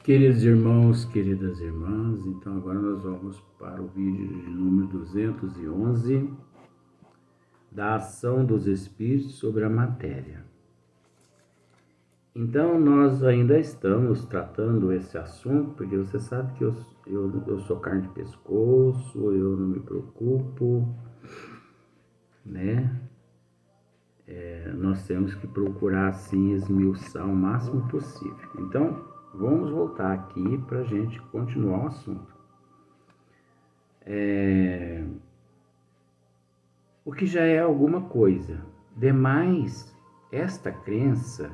Queridos irmãos, queridas irmãs, então agora nós vamos para o vídeo de número 211 da ação dos espíritos sobre a matéria. Então nós ainda estamos tratando esse assunto, porque você sabe que eu sou carne de pescoço, eu não me preocupo, né? Nós temos que procurar assim esmiuçar o máximo possível. Então vamos voltar aqui para a gente continuar o assunto. O que já é alguma coisa. Demais, esta crença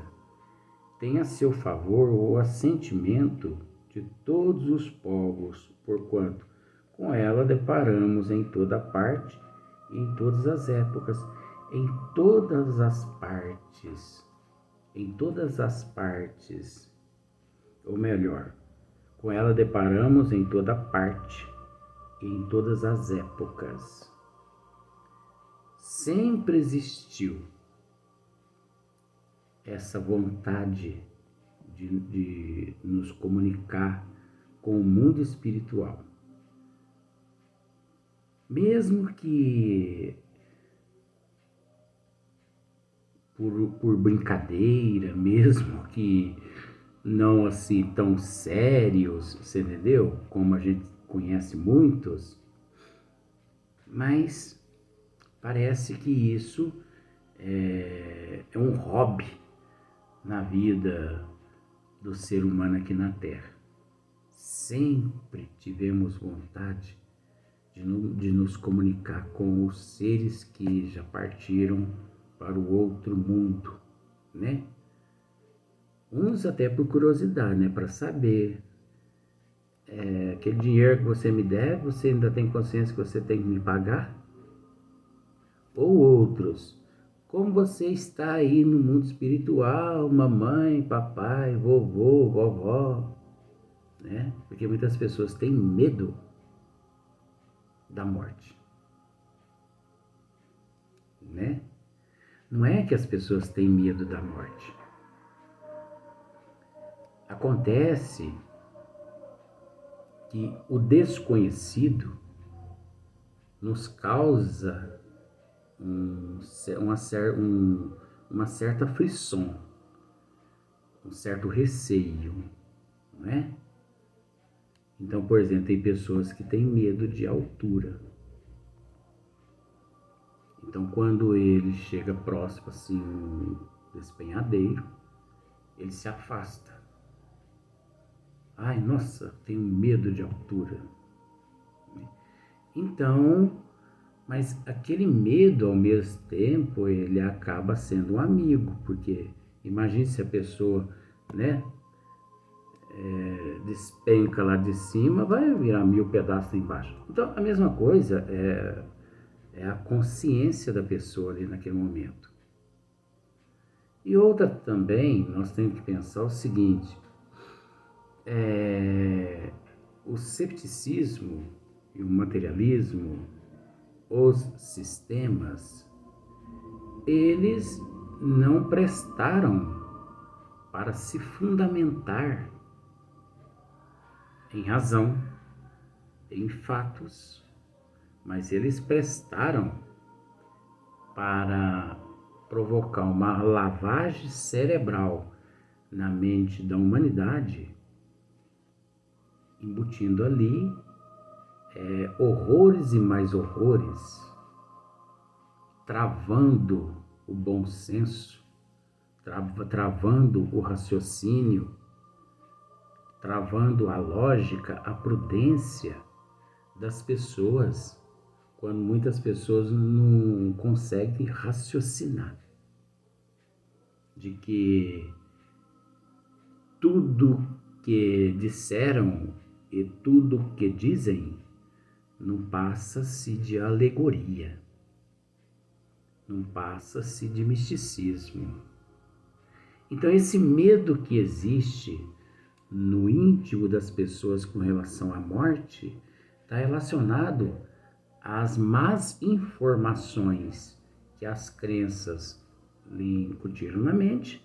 tem a seu favor o assentimento de todos os povos, porquanto com ela deparamos em toda parte e em todas as épocas, em todas as partes, ou melhor, com ela deparamos em toda parte e em todas as épocas. Sempre existiu essa vontade de nos comunicar com o mundo espiritual. Mesmo que por brincadeira, mesmo que não assim tão sérios, você entendeu? Como a gente conhece muitos, mas parece que isso é um hobby na vida do ser humano aqui na Terra. Sempre tivemos vontade de nos comunicar com os seres que já partiram para o outro mundo, né? Uns até por curiosidade, né? Para saber, aquele dinheiro que você me deve, você ainda tem consciência que você tem que me pagar? Ou outros, como você está aí no mundo espiritual, mamãe, papai, vovô, vovó, né? Porque muitas pessoas têm medo da morte, né? Não é que as pessoas têm medo da morte. Acontece que o desconhecido nos causa uma certa frição, um certo receio, não é? Então, por exemplo, tem pessoas que têm medo de altura. Então, quando ele chega próximo, assim, um despenhadeiro, ele se afasta. Ai, nossa, tenho medo de altura. Então, mas aquele medo, ao mesmo tempo, ele acaba sendo um amigo, porque imagine se a pessoa, né, despenca lá de cima, vai virar 1000 pedaços embaixo. Então, a mesma coisa é a consciência da pessoa ali naquele momento. E outra também, nós temos que pensar o seguinte, o cepticismo e o materialismo, os sistemas, eles não prestaram para se fundamentar em razão, em fatos, mas eles prestaram para provocar uma lavagem cerebral na mente da humanidade, embutindo ali horrores e mais horrores, travando o bom senso, travando o raciocínio, travando a lógica, a prudência das pessoas, quando muitas pessoas não conseguem raciocinar de que tudo que disseram e tudo que dizem não passa-se de alegoria, não passa-se de misticismo. Então esse medo que existe no íntimo das pessoas com relação à morte está relacionado às más informações que as crenças lhe incutiram na mente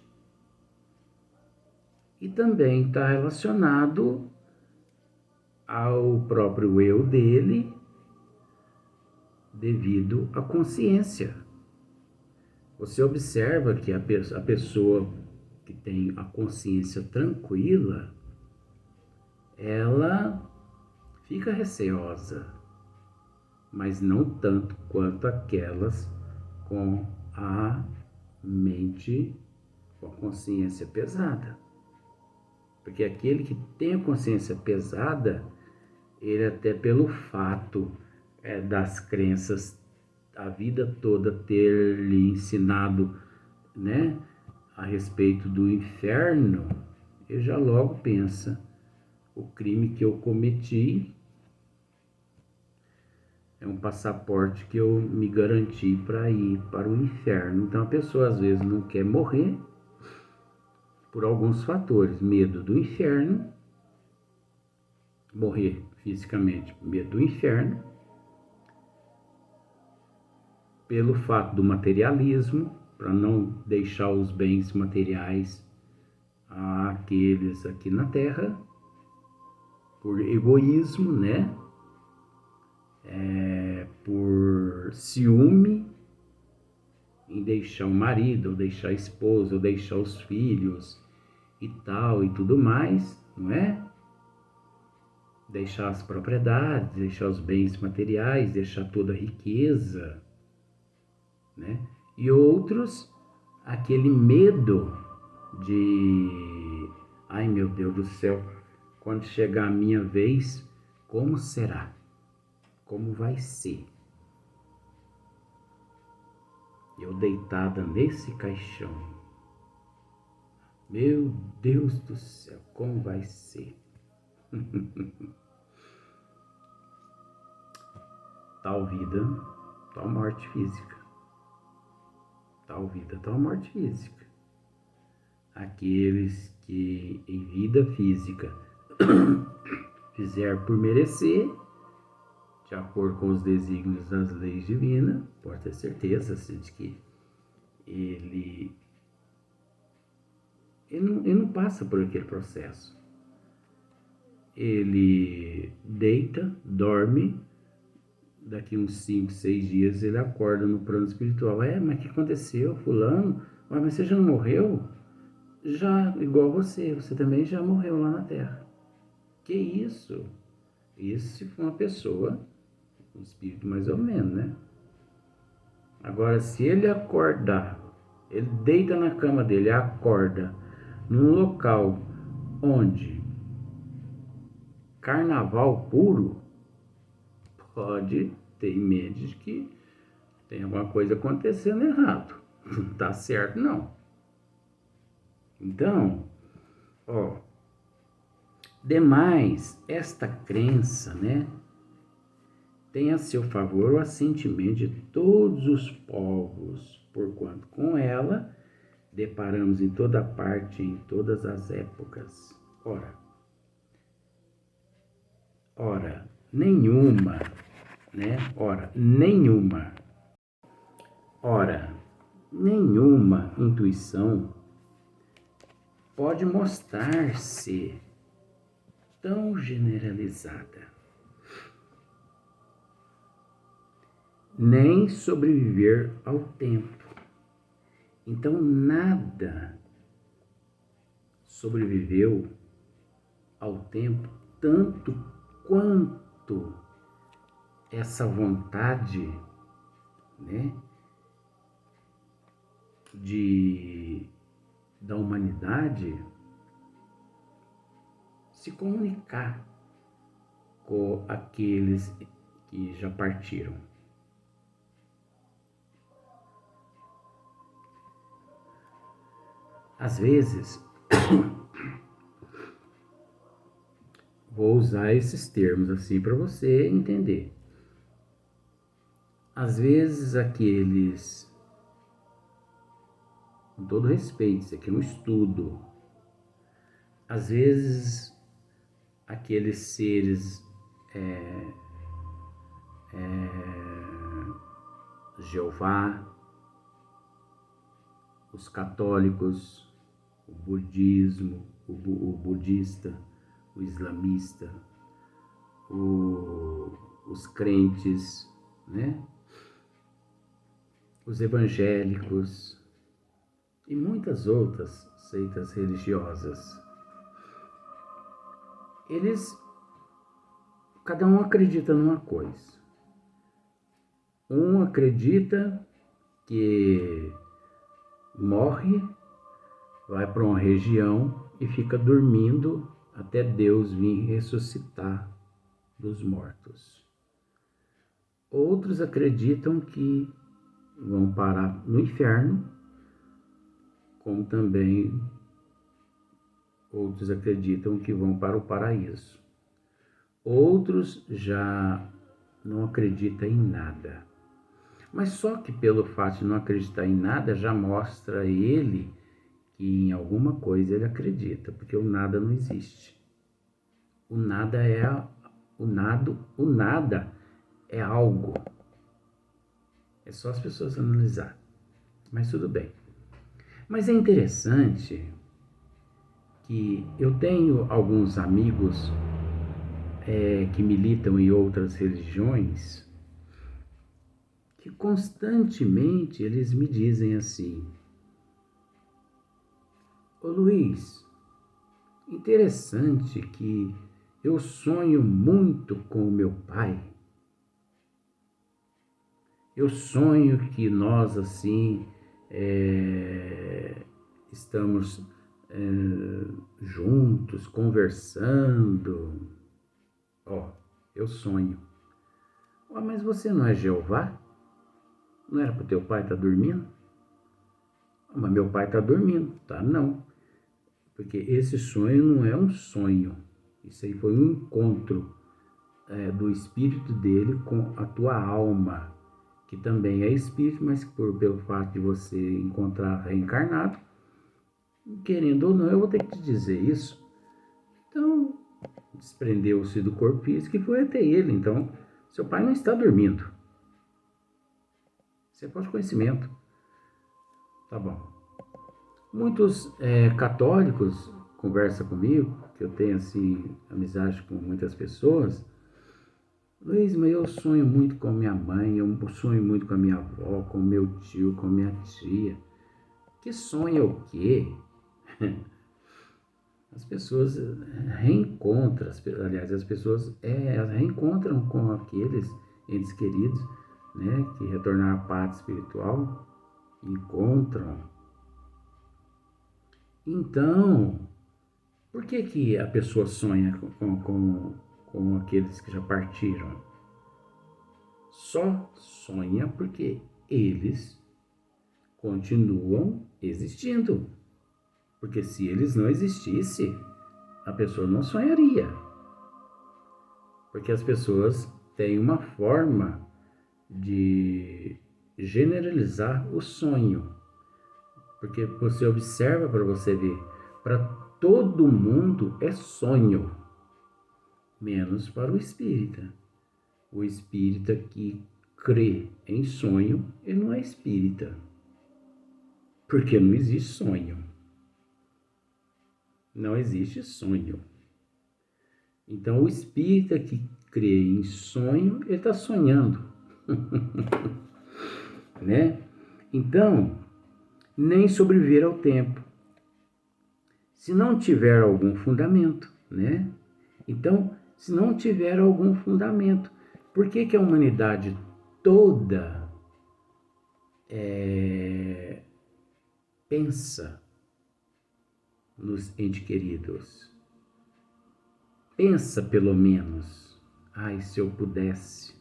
e também está relacionado ao próprio eu dele devido à consciência. Você observa que a pessoa que tem a consciência tranquila, ela fica receosa, mas não tanto quanto aquelas com a mente, com a consciência pesada. Porque aquele que tem a consciência pesada, ele até pelo fato das crenças a vida toda ter lhe ensinado, né, a respeito do inferno, ele já logo pensa, o crime que eu cometi é um passaporte que eu me garanti para ir para o inferno. Então a pessoa às vezes não quer morrer por alguns fatores, medo do inferno, morrer fisicamente, medo do inferno, pelo fato do materialismo, para não deixar os bens materiais àqueles aqui na Terra, por egoísmo, né? Por ciúme em deixar o marido, ou deixar a esposa, ou deixar os filhos e tal e tudo mais, não é? Deixar as propriedades, deixar os bens materiais, deixar toda a riqueza, né? E outros, aquele medo de, ai meu Deus do céu, quando chegar a minha vez, como será? Como vai ser? Eu deitada nesse caixão. Meu Deus do céu, como vai ser? Tal vida, tal morte física. Tal vida, tal morte física. Aqueles que em vida física fizer por merecer, de acordo com os desígnios das leis divinas, pode ter certeza de que ele não passa por aquele processo. Ele deita, dorme, daqui uns 5, 6 dias ele acorda no plano espiritual. Mas o que aconteceu, fulano? Mas você já não morreu? Já, igual você também já morreu lá na Terra. Que isso? Isso se for uma pessoa, um espírito mais ou menos, né? Agora, se ele acordar, ele deita na cama dele, acorda num local onde carnaval puro, pode ter em mente de que tem alguma coisa acontecendo errado. Não tá certo, não. Então, demais, esta crença, né, tem a seu favor o assentimento de todos os povos, porquanto com ela deparamos em toda parte, em todas as épocas. Ora, nenhuma, né? Ora, nenhuma intuição pode mostrar-se tão generalizada, nem sobreviver ao tempo. Então, nada sobreviveu ao tempo tanto quanto essa vontade, né, da humanidade se comunicar com aqueles que já partiram. Às vezes, vou usar esses termos assim para você entender. Às vezes aqueles, com todo respeito, isso aqui é um estudo, às vezes aqueles seres Jeová, os católicos, o budismo, o budista, o islamista, os crentes, né? Os evangélicos e muitas outras seitas religiosas. Cada um acredita numa coisa. Um acredita que morre, vai para uma região e fica dormindo até Deus vir ressuscitar dos mortos. Outros acreditam que vão parar no inferno, como também outros acreditam que vão para o paraíso. Outros já não acreditam em nada. Mas só que pelo fato de não acreditar em nada, já mostra ele que em alguma coisa ele acredita, porque o nada não existe. O nada é algo. É só as pessoas analisar. Mas tudo bem. Mas é interessante que eu tenho alguns amigos que militam em outras religiões, que constantemente eles me dizem assim: ô Luiz, interessante que eu sonho muito com o meu pai. Eu sonho que nós assim estamos juntos, conversando. Eu sonho. Mas você não é Jeová? Não era para o teu pai estar dormindo? Mas meu pai está dormindo. Tá, não. Porque esse sonho não é um sonho. Isso aí foi um encontro do espírito dele com a tua alma, que também é espírito, mas pelo fato de você encontrar reencarnado, querendo ou não, eu vou ter que te dizer isso. Então, desprendeu-se do corpo físico e foi até ele. Então, seu pai não está dormindo. Isso é falta de conhecimento. Tá bom. Muitos católicos conversam comigo, que eu tenho assim amizade com muitas pessoas. Luiz, mas eu sonho muito com a minha mãe, eu sonho muito com a minha avó, com o meu tio, com a minha tia. Que sonho é o quê? As pessoas reencontram, aliás, as pessoas reencontram com aqueles entes queridos, né, que retornaram à pátria espiritual, encontram. Então, por que a pessoa sonha com aqueles que já partiram? Só sonha porque eles continuam existindo. Porque se eles não existissem, a pessoa não sonharia. Porque as pessoas têm uma forma de generalizar o sonho. Porque você observa para você ver, para todo mundo é sonho, menos para o espírita. O espírita que crê em sonho, ele não é espírita. Porque não existe sonho. Não existe sonho. Então, o espírita que crê em sonho, ele está sonhando. Né? Então, nem sobreviver ao tempo. Se não tiver algum fundamento, né? Então, se não tiver algum fundamento, por que a humanidade toda pensa nos entes queridos? Pensa pelo menos, ai, se eu pudesse,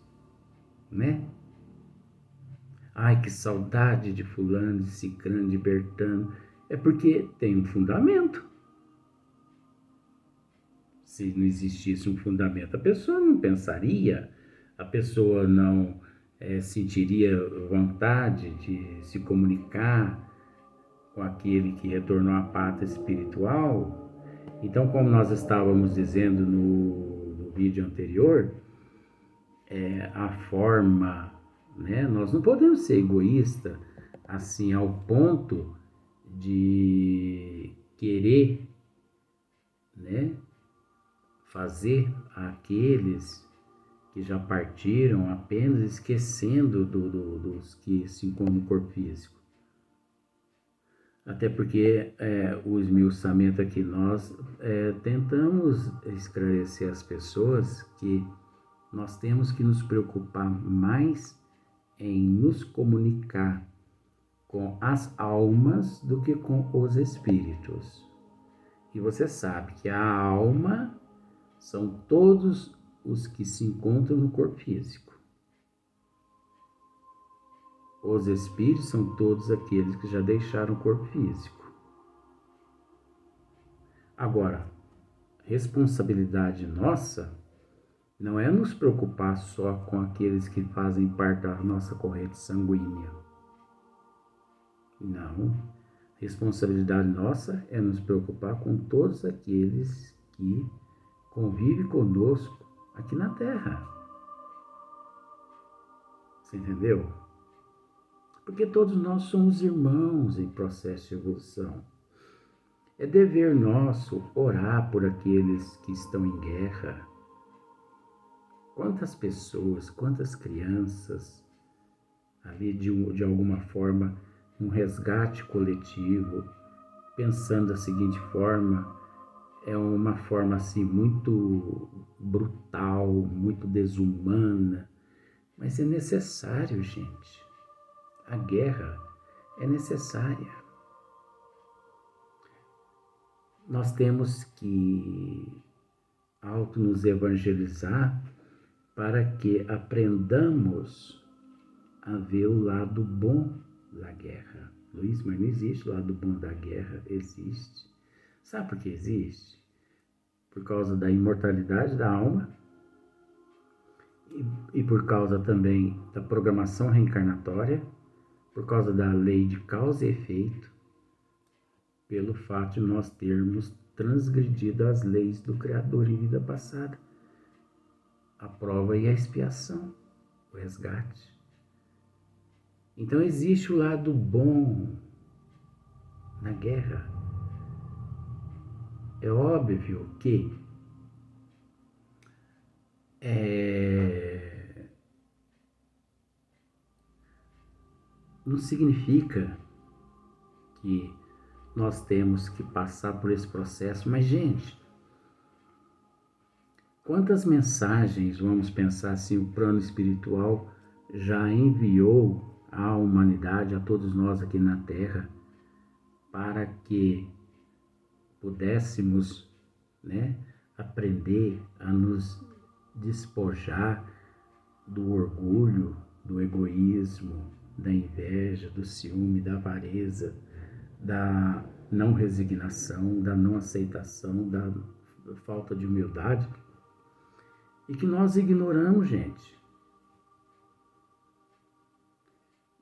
né? Ai, que saudade de fulano, de cicrano, de bertano. É porque tem um fundamento. Se não existisse um fundamento, a pessoa não pensaria, a pessoa não sentiria vontade de se comunicar com aquele que retornou à pátria espiritual. Então, como nós estávamos dizendo no vídeo anterior, a forma, né? Nós não podemos ser egoístas assim ao ponto de querer né, fazer aqueles que já partiram apenas esquecendo dos que se encontram no corpo físico. Até porque o esmiuçamento aqui nós tentamos esclarecer às pessoas que nós temos que nos preocupar mais em nos comunicar com as almas do que com os espíritos. E você sabe que a alma são todos os que se encontram no corpo físico. Os espíritos são todos aqueles que já deixaram o corpo físico. Agora, responsabilidade nossa não é nos preocupar só com aqueles que fazem parte da nossa corrente sanguínea. Não. Responsabilidade nossa é nos preocupar com todos aqueles que convivem conosco aqui na Terra. Você entendeu? Porque todos nós somos irmãos em processo de evolução. É dever nosso orar por aqueles que estão em guerra. Quantas pessoas, quantas crianças, ali de alguma forma, um resgate coletivo, pensando da seguinte forma, é uma forma assim muito brutal, muito desumana, mas é necessário, gente. A guerra é necessária. Nós temos que nos evangelizar para que aprendamos a ver o lado bom da guerra. Luiz, mas não existe o lado bom da guerra, existe. Sabe por que existe? Por causa da imortalidade da alma e por causa também da programação reencarnatória, por causa da lei de causa e efeito, pelo fato de nós termos transgredido as leis do Criador em vida passada. A prova e a expiação, o resgate. Então existe o lado bom na guerra. É óbvio que não significa que nós temos que passar por esse processo, mas gente, quantas mensagens, vamos pensar assim, o plano espiritual já enviou à humanidade, a todos nós aqui na Terra, para que pudéssemos, né, aprender a nos despojar do orgulho, do egoísmo, da inveja, do ciúme, da avareza, da não resignação, da não aceitação, da falta de humildade, e que nós ignoramos, gente.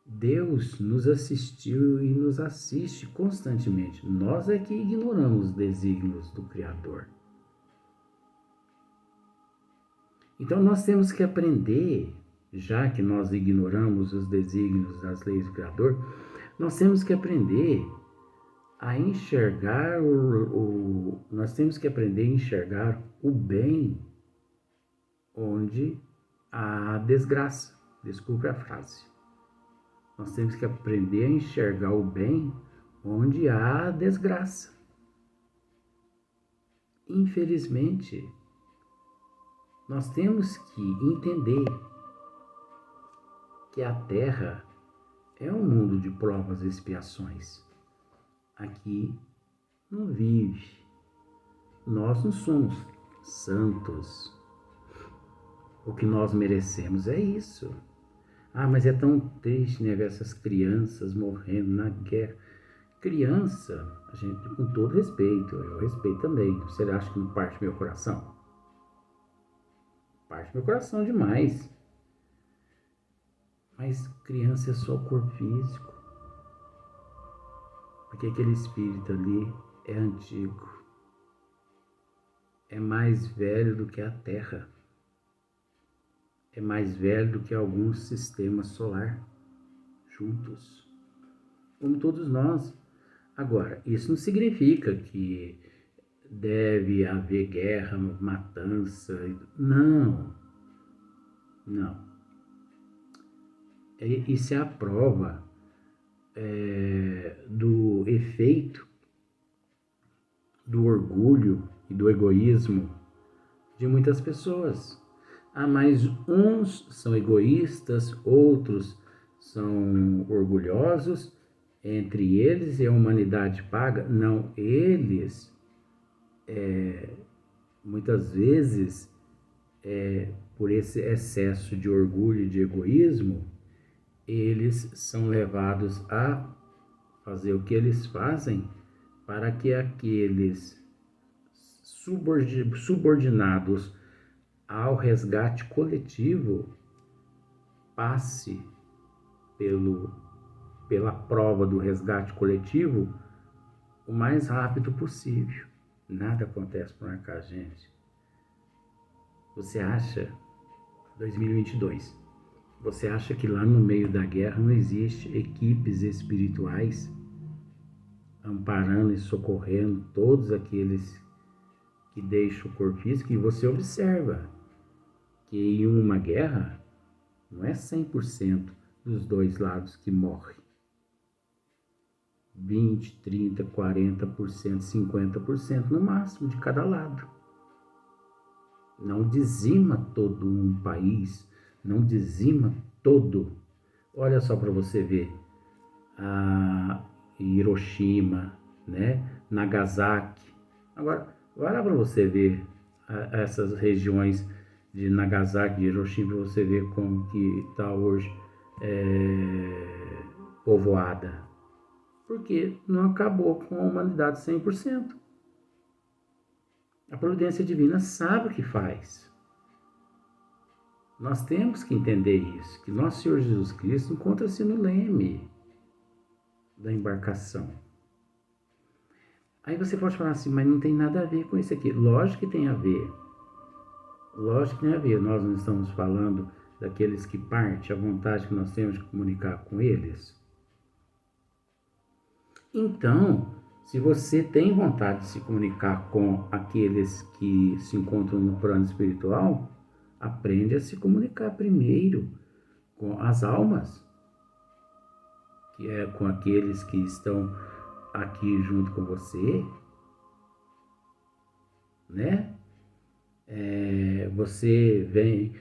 Deus nos assistiu e nos assiste constantemente. Nós é que ignoramos os desígnios do Criador. Então nós temos que aprender, já que nós ignoramos os desígnios das leis do Criador, nós temos que aprender a enxergar nós temos que aprender a enxergar o bem onde há desgraça. Desculpe a frase. Nós temos que aprender a enxergar o bem onde há desgraça. Infelizmente, nós temos que entender que a Terra é um mundo de provas e expiações. Aqui não vive. Nós não somos santos. O que nós merecemos é isso. Ah, mas é tão triste, né, ver essas crianças morrendo na guerra. Criança, a gente, com todo respeito, eu respeito também. Você acha que não parte meu coração? Parte meu coração demais. Mas criança é só o corpo físico. Porque aquele espírito ali é antigo. É mais velho do que a Terra. É mais velho do que alguns sistemas solar juntos, como todos nós. Agora, isso não significa que deve haver guerra, matança. Não, não. Isso é a prova do efeito do orgulho e do egoísmo de muitas pessoas. Mas uns são egoístas, outros são orgulhosos, entre eles e a humanidade paga. Não, eles, muitas vezes, por esse excesso de orgulho e de egoísmo, eles são levados a fazer o que eles fazem para que aqueles subordinados ao resgate coletivo passe pela prova do resgate coletivo o mais rápido possível. Nada acontece por acaso, gente. Você acha, 2022, você acha que lá no meio da guerra não existe equipes espirituais amparando e socorrendo todos aqueles que deixam o corpo físico? E você observa que em uma guerra não é 100% dos dois lados que morrem. 20, 30, 40%, 50% no máximo de cada lado. Não dizima todo um país, não dizima todo. Olha só para você ver, a Hiroshima, né? Nagasaki. Agora, vai lá para você ver essas regiões de Nagasaki, de Hiroshima, para você ver como que está hoje povoada. Porque não acabou com a humanidade 100%. A providência divina sabe o que faz. Nós temos que entender isso, que nosso Senhor Jesus Cristo encontra-se no leme da embarcação. Aí você pode falar assim, mas não tem nada a ver com isso aqui. Lógico que tem a ver. Lógico que tem a ver. Nós não estamos falando daqueles que partem, a vontade que nós temos de comunicar com eles. Então, se você tem vontade de se comunicar com aqueles que se encontram no plano espiritual, aprende a se comunicar primeiro com as almas, que é com aqueles que estão aqui junto com você, né? Você vem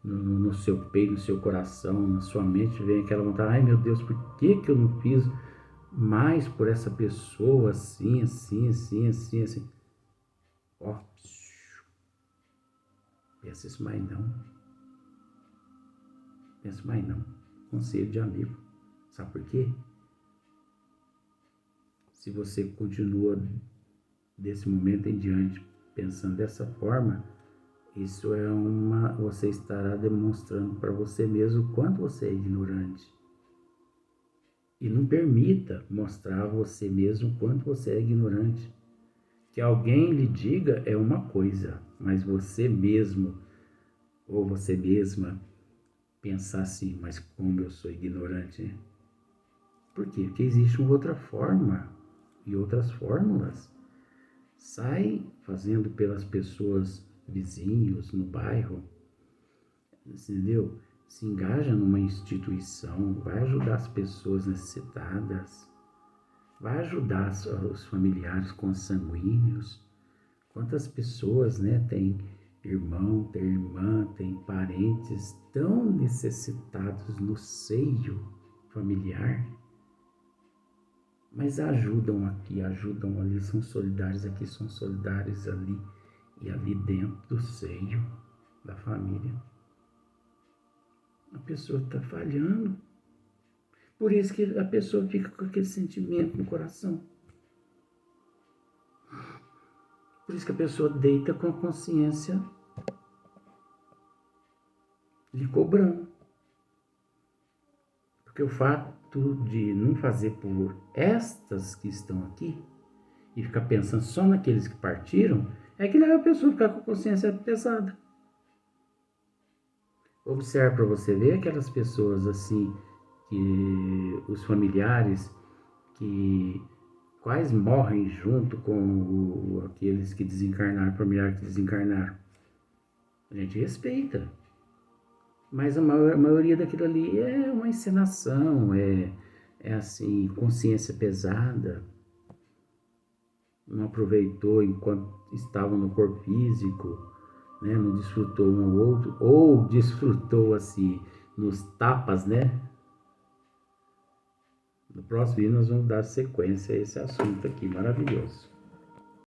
no seu peito, no seu coração, na sua mente, vem aquela vontade, ai meu Deus, por que eu não fiz mais por essa pessoa, assim, assim, assim, assim, assim. Ó, pensa isso mais não. Pensa mais não. Conselho de amigo. Sabe por quê? Se você continua desse momento em diante pensando dessa forma, isso você estará demonstrando para você mesmo o quanto você é ignorante. E não permita mostrar a você mesmo o quanto você é ignorante. Que alguém lhe diga é uma coisa, mas você mesmo ou você mesma pensar assim, mas como eu sou ignorante? Por quê? Porque existe uma outra forma e outras fórmulas. Sai fazendo pelas pessoas vizinhos no bairro, entendeu? Se engaja numa instituição, vai ajudar as pessoas necessitadas, vai ajudar os familiares consanguíneos. Quantas pessoas, né, tem irmão, tem irmã, tem parentes tão necessitados no seio familiar, mas ajudam aqui, ajudam ali, são solidários aqui, são solidários ali e ali dentro do seio da família. A pessoa está falhando. Por isso que a pessoa fica com aquele sentimento no coração. Por isso que a pessoa deita com a consciência lhe cobrando. Porque o fato de não fazer por estas que estão aqui e ficar pensando só naqueles que partiram é que leva a pessoa a ficar com a consciência pesada. Observe para você ver aquelas pessoas assim, que os familiares que quais morrem junto com aqueles que desencarnaram, familiares que desencarnaram. A gente respeita. Mas a maioria daquilo ali é uma encenação, é assim, consciência pesada. Não aproveitou enquanto estavam no corpo físico, né? Não desfrutou um ou outro, ou desfrutou assim, nos tapas, né? No próximo vídeo nós vamos dar sequência a esse assunto aqui, maravilhoso.